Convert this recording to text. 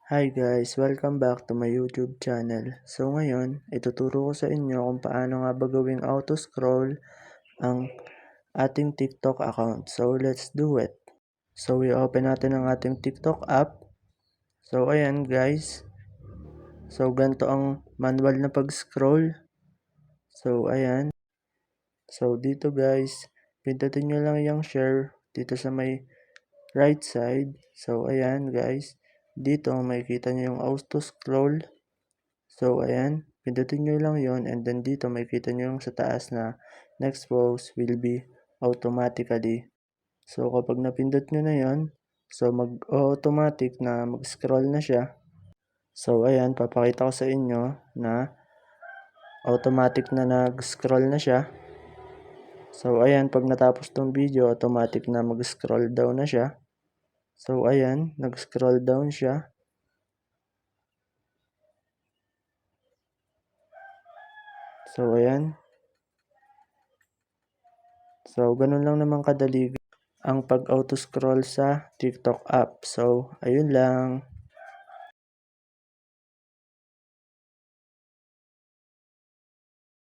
Hi guys! Welcome back to my YouTube channel. So ngayon, ituturo ko sa inyo kung paano nga ba gawing auto-scroll ang ating TikTok account. So let's do it! So i-open natin ang ating TikTok app. So ayan guys. So ganito ang manual na pag-scroll. So ayan. So dito guys, pindutin nyo lang yung share dito sa may right side. So ayan guys. Dito makikita nyo yung auto-scroll. So, ayan, pindutin nyo lang yon, and then dito makikita nyo yung sa taas na next post will be automatically. So, kapag napindot nyo na yon, so mag-automatic na mag-scroll na siya. So, ayan, papakita ko sa inyo na automatic na nag-scroll na siya. So, ayan, pag natapos tong video, automatic na mag-scroll down na siya. So, ayan, nag-scroll down siya. So, ayan. So, ganun lang naman kadali ang pag-auto-scroll sa TikTok app. So, ayun lang.